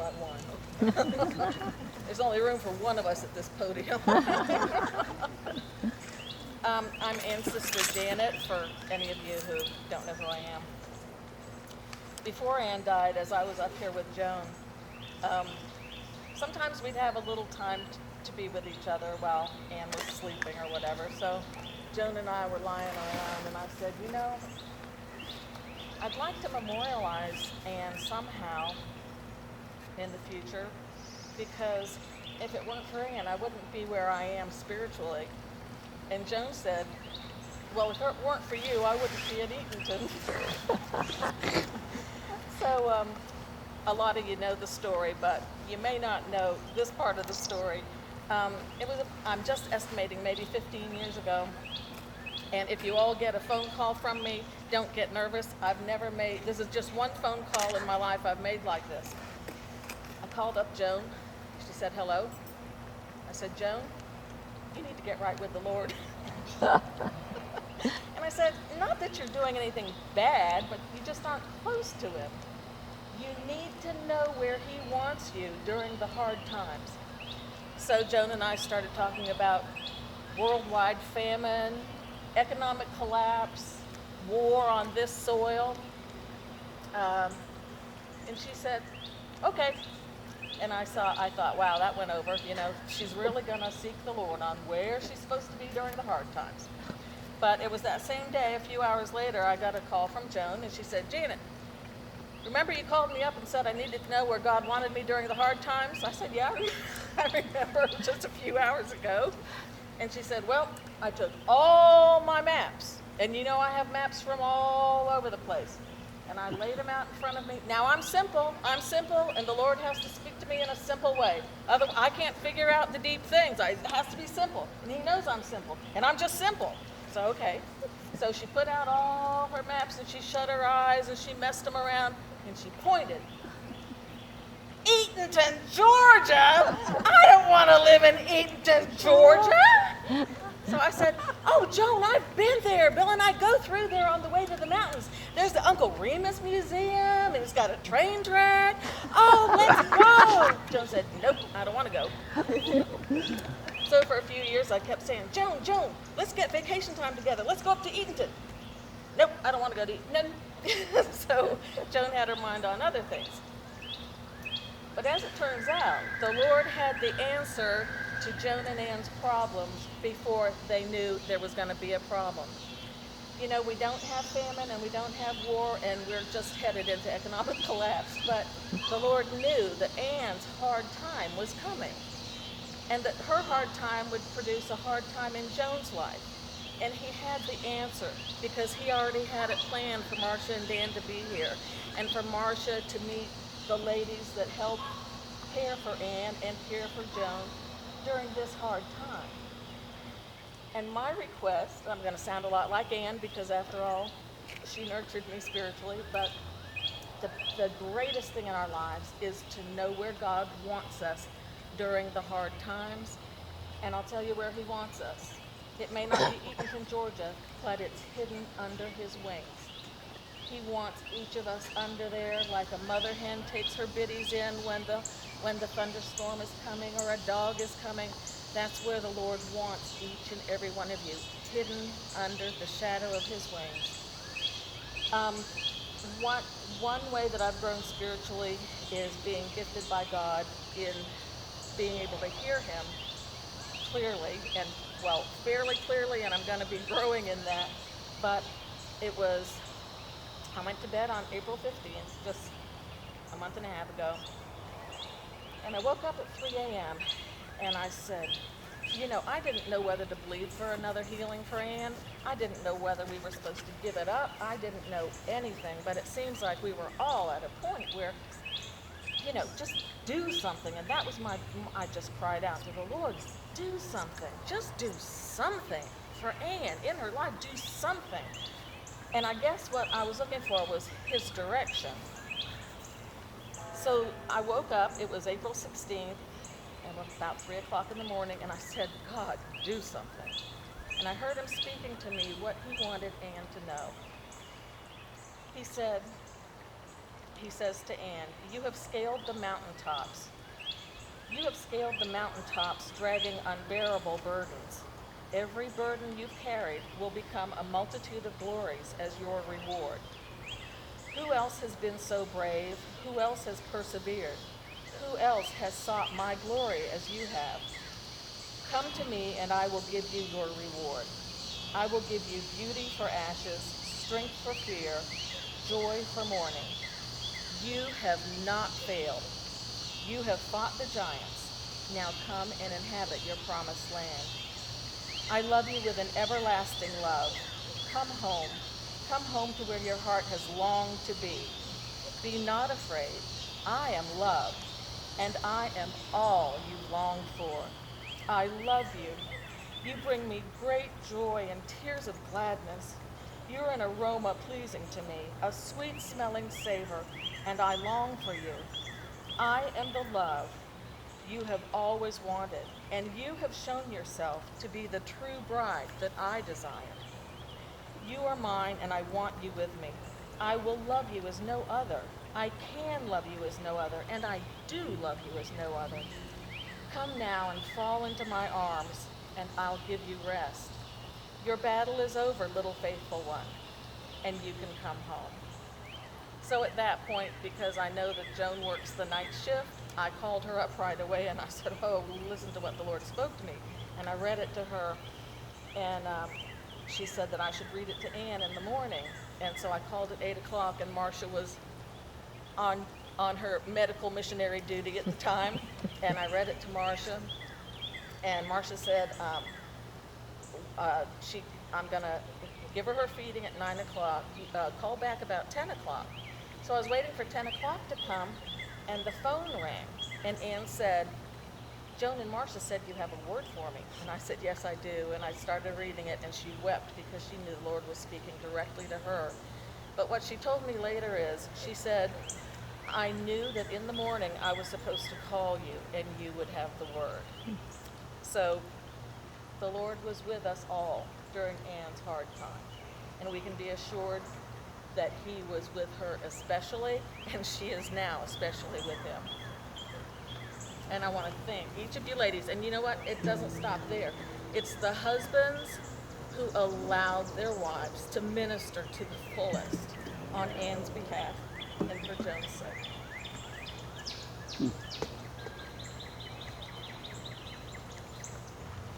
but one. There's only room for one of us at this podium. I'm Sister Janet, for any of you who don't know who I am. Before Ann died, as I was up here with Joan, sometimes we'd have a little time to be with each other while Ann was sleeping or whatever. So Joan and I were lying around, and I said, you know, I'd like to memorialize Ann somehow in the future, because if it weren't for Ann, I wouldn't be where I am spiritually. And Joan said, well, if it weren't for you, I wouldn't be at Eatonton. So a lot of you know the story, but you may not know this part of the story. I'm just estimating maybe 15 years ago. And if you all get a phone call from me, don't get nervous. This is just one phone call in my life I've made like this. I called up Joan. She said, hello. I said, Joan, you need to get right with the Lord. And I said, not that you're doing anything bad, but you just aren't close to him. You need to know where he wants you during the hard times. So Joan and I started talking about worldwide famine, economic collapse, war on this soil. And she said, okay. And I thought, wow, that went over. You know, she's really going to seek the Lord on where she's supposed to be during the hard times. But it was that same day, a few hours later, I got a call from Joan, and she said, Janet, remember you called me up and said I needed to know where God wanted me during the hard times? I said, yeah, I remember just a few hours ago. And she said, well, I took all my maps, and you know I have maps from all over the place. And I laid them out in front of me. Now I'm simple, and the Lord has to speak to me in a simple way. Otherwise, I can't figure out the deep things. It has to be simple, and he knows I'm simple, and I'm just simple. So, okay. So she put out all her maps, and she shut her eyes, and she messed them around, and she pointed. Eatonton, Georgia? I don't want to live in Eatonton, Georgia. So I said, oh, Joan, I've been there. Bill and I go through there on the way to the mountains. There's the Uncle Remus Museum, and it's got a train track. Oh, let's go. Joan said, nope, I don't want to go. So for a few years, I kept saying, Joan, let's get vacation time together. Let's go up to Eatonton. Nope, I don't want to go to Eatonton. So Joan had her mind on other things. But as it turns out, the Lord had the answer to Joan and Ann's problems before they knew there was going to be a problem. You know, we don't have famine and we don't have war, and we're just headed into economic collapse. But the Lord knew that Ann's hard time was coming, and that her hard time would produce a hard time in Joan's life. And he had the answer, because he already had it planned for Marcia and Dan to be here, and for Marcia to meet the ladies that helped care for Ann and care for Joan during this hard time. And my request, I'm going to sound a lot like Ann, because after all, she nurtured me spiritually, but the greatest thing in our lives is to know where God wants us during the hard times. And I'll tell you where he wants us. It may not be Eatonton, Georgia, but it's hidden under his wings. He wants each of us under there, like a mother hen takes her biddies in when the thunderstorm is coming or a dog is coming. That's where the Lord wants each and every one of you, hidden under the shadow of his wings. One way that I've grown spiritually is being gifted by God in being able to hear him clearly, and well, fairly clearly, and I'm going to be growing in that. But I went to bed on April 15th, just a month and a half ago, and I woke up at 3 a.m. and I said, you know, I didn't know whether to believe for another healing for Ann. I didn't know whether we were supposed to give it up. I didn't know anything, but it seems like we were all at a point where, you know, just do something. And that was I just cried out to the Lord, do something. Just do something for Ann in her life. Do something. And I guess what I was looking for was his direction. So I woke up, it was April 16th, and it was about 3 o'clock in the morning, and I said, God, do something. And I heard him speaking to me what he wanted Ann to know. He said, he says to Anne, "You have scaled the mountaintops. You have scaled the mountaintops, dragging unbearable burdens. Every burden you've carried will become a multitude of glories as your reward. Who else has been so brave? Who else has persevered? Who else has sought my glory as you have? Come to me, and I will give you your reward. I will give you beauty for ashes, strength for fear, joy for mourning. You have not failed. You have fought the giants. Now come and inhabit your promised land. I love you with an everlasting love. Come home. Come home to where your heart has longed to be. Be not afraid. I am love, and I am all you longed for. I love you. You bring me great joy and tears of gladness. You're an aroma pleasing to me, a sweet-smelling savor, and I long for you. I am the love you have always wanted, and you have shown yourself to be the true bride that I desire. You are mine, and I want you with me. I will love you as no other. I can love you as no other, and I do love you as no other. Come now and fall into my arms, and I'll give you rest. Your battle is over, little faithful one, and you can come home." So at that point, because I know that Joan works the night shift, I called her up right away and I said, "Oh, listen to what the Lord spoke to me." And I read it to her, and she said that I should read it to Anne in the morning. And so I called at 8 o'clock, and Marcia was on her medical missionary duty at the time, and I read it to Marcia, and Marcia said, I'm gonna give her feeding at 9 o'clock, call back about 10 o'clock. So I was waiting for 10 o'clock to come, and the phone rang, and Anne said, "Joan and Marcia said you have a word for me." And I said, "Yes, I do." And I started reading it, and she wept because she knew the Lord was speaking directly to her. But what she told me later is, she said, "I knew that in the morning I was supposed to call you, and you would have the word." So the Lord was with us all during Anne's hard time, and we can be assured that he was with her especially, and she is now especially with him. And I want to thank each of you ladies, and you know what, it doesn't stop there. It's the husbands who allowed their wives to minister to the fullest on Anne's behalf and for Joan's sake.